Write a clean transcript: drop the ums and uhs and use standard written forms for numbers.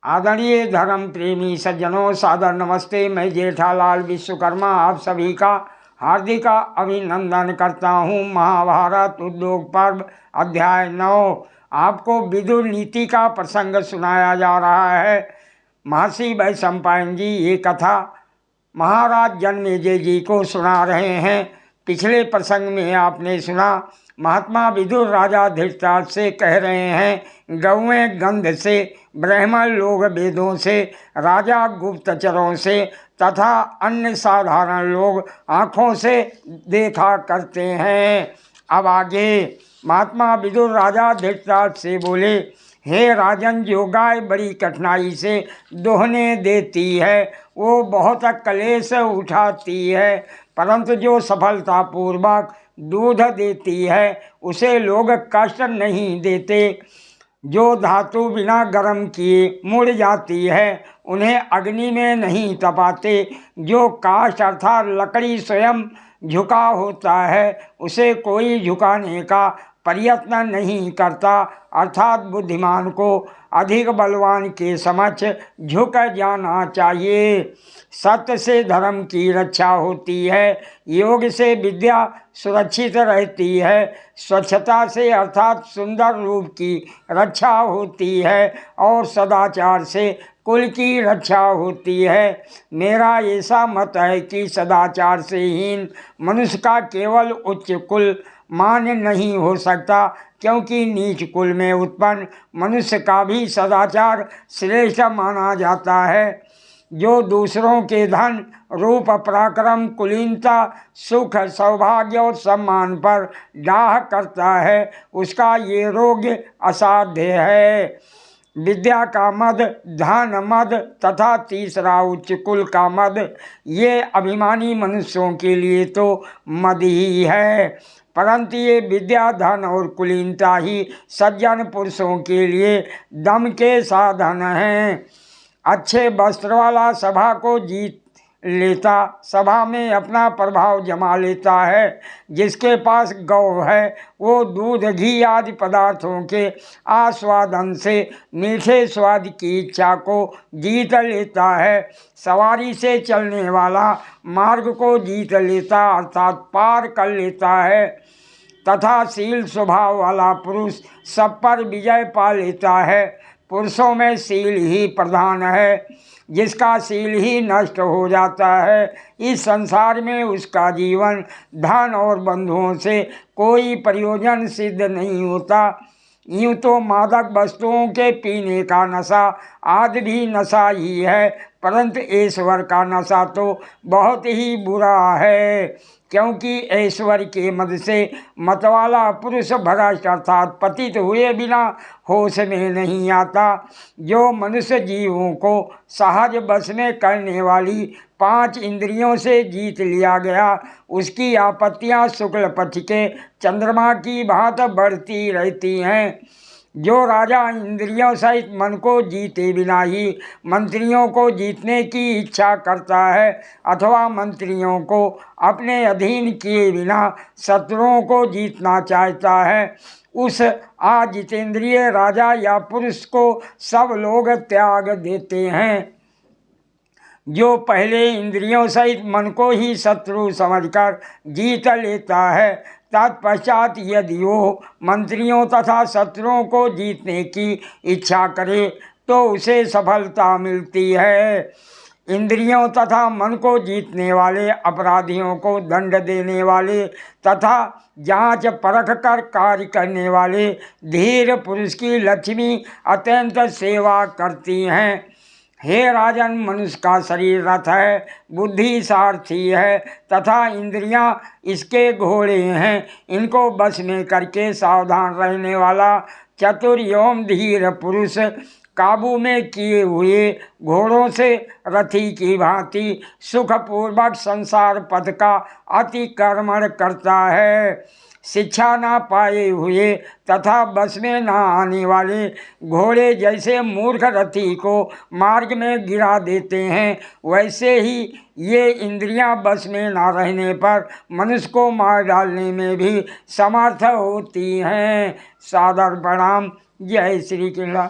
आदरणीय धर्म प्रेमी सज्जनों, सादर नमस्ते। मैं जेठालाल विश्वकर्मा आप सभी का हार्दिक अभिनंदन करता हूँ। महाभारत उद्योग पर्व अध्याय 9 आपको विदुर नीति का प्रसंग सुनाया जा रहा है। महर्षि वैशंपायन जी ये कथा महाराज जन्मेजय जी को सुना रहे हैं। पिछले प्रसंग में आपने सुना महात्मा विदुर राजा धृतराष्ट्र से कह रहे हैं, गौएं गंध से, ब्राह्मण लोग वेदों से, राजा गुप्तचरों से तथा अन्य साधारण लोग आँखों से देखा करते हैं। अब आगे महात्मा विदुर राजा धृतराष्ट्र से बोले, हे राजन, जो गाय बड़ी कठिनाई से दोहने देती है वो बहुत कलेश उठाती है, परंतु जो सफलतापूर्वक दूध देती है उसे लोग कष्ट नहीं देते। जो धातु बिना गर्म किए मुड़ जाती है उन्हें अग्नि में नहीं तपाते। जो काष्ठ अर्थात लकड़ी स्वयं झुका होता है उसे कोई झुकाने का प्रयत्न नहीं करता, अर्थात बुद्धिमान को अधिक बलवान के समक्ष झुक जाना चाहिए। सत्य से धर्म की रक्षा होती है, योग से विद्या सुरक्षित रहती है, स्वच्छता से अर्थात सुंदर रूप की रक्षा होती है और सदाचार से कुल की रक्षा होती है। मेरा ऐसा मत है कि सदाचार से हीन मनुष्य का केवल उच्च कुल मान्य नहीं हो सकता, क्योंकि नीच कुल में उत्पन्न मनुष्य का भी सदाचार श्रेष्ठ माना जाता है। जो दूसरों के धन, रूप, पराक्रम, कुलीनता, सुख, सौभाग्य और सम्मान पर डाह करता है उसका ये रोग असाध्य है। विद्या का मद, धन मद तथा तीसरा उच्च कुल का मद, ये अभिमानी मनुष्यों के लिए तो मद ही है, परंतु ये विद्या, धन और कुलीनता ही सज्जन पुरुषों के लिए दम के साधन हैं। अच्छे वस्त्र वाला सभा को जीत लेता, सभा में अपना प्रभाव जमा लेता है। जिसके पास गौ है वो दूध, घी आदि पदार्थों के आस्वादन से मीठे स्वाद की इच्छा को जीत लेता है। सवारी से चलने वाला मार्ग को जीत लेता अर्थात पार कर लेता है, तथा शील स्वभाव वाला पुरुष सब पर विजय पा लेता है। पुरुषों में शील ही प्रधान है, जिसका शील ही नष्ट हो जाता है इस संसार में उसका जीवन, धन और बंधुओं से कोई प्रयोजन सिद्ध नहीं होता। यूँ तो मादक वस्तुओं के पीने का नशा आदि भी नशा ही है, परंतु ऐश्वर्य का नशा तो बहुत ही बुरा है, क्योंकि ऐश्वर्य के मद से मतवाला पुरुष भ्रष्ट अर्थात पतित हुए बिना होश में नहीं आता। जो मनुष्य जीवों को सहज बस में करने वाली 5 इंद्रियों से जीत लिया गया उसकी आपत्तियां शुक्ल पक्ष के चंद्रमा की भांति बढ़ती रहती हैं। जो राजा इंद्रियों सहित मन को जीते बिना ही मंत्रियों को जीतने की इच्छा करता है, अथवा मंत्रियों को अपने अधीन किए बिना शत्रुओं को जीतना चाहता है, उस अजितेंद्रिय राजा या पुरुष को सब लोग त्याग देते हैं। जो पहले इंद्रियों सहित मन को ही शत्रु समझकर जीत लेता है, तत्पश्चात यदि वो मंत्रियों तथा शत्रुओं को जीतने की इच्छा करे तो उसे सफलता मिलती है। इंद्रियों तथा मन को जीतने वाले अपराधियों को दंड देने वाले तथा जांच परख कर कार्य करने वाले धीर पुरुष की लक्ष्मी अत्यंत सेवा करती हैं। हे राजन, मनुष्य का शरीर रथ है, बुद्धि सारथी है तथा इंद्रियां इसके घोड़े हैं। इनको बस में करके सावधान रहने वाला चतुर एवं धीर पुरुष काबू में किए हुए घोड़ों से रथी की भांति सुखपूर्वक संसार पथ का अतिक्रमण करता है। शिक्षा ना पाए हुए तथा बस में ना आने वाले घोड़े जैसे मूर्ख रथी को मार्ग में गिरा देते हैं, वैसे ही ये इंद्रियां बस में ना रहने पर मनुष्य को मार डालने में भी समर्थ होती हैं। सादर प्रणाम। जय श्री कृष्ण।